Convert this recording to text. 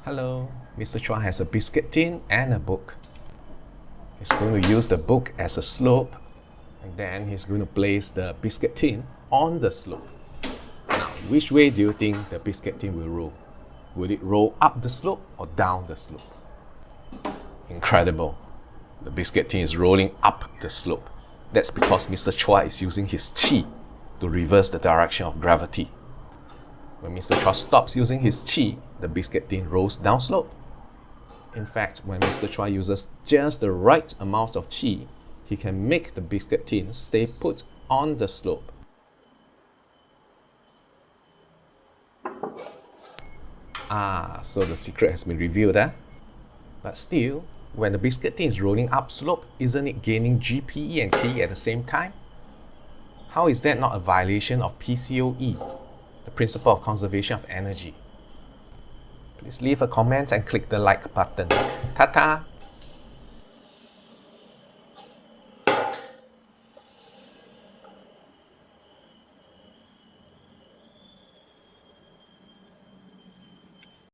Hello, Mr. Chua has a biscuit tin and a book. He's going to use the book as a slope, and then he's going to place the biscuit tin on the slope. Now, which way do you think the biscuit tin will roll? Will it roll up the slope or down the slope? Incredible. The biscuit tin is rolling up the slope. That's because Mr. Chua is using his chi to reverse the direction of gravity. When Mr. Chua stops using his chi, the biscuit tin rolls down slope. In fact, when Mr. Chua uses just the right amount of chi, he can make the biscuit tin stay put on the slope. So the secret has been revealed, eh? But still, when the biscuit tin is rolling up slope, isn't it gaining GPE and KE at the same time? How is that not a violation of PCOE, the principle of conservation of energy? Please leave a comment and click the like button. Ta-ta!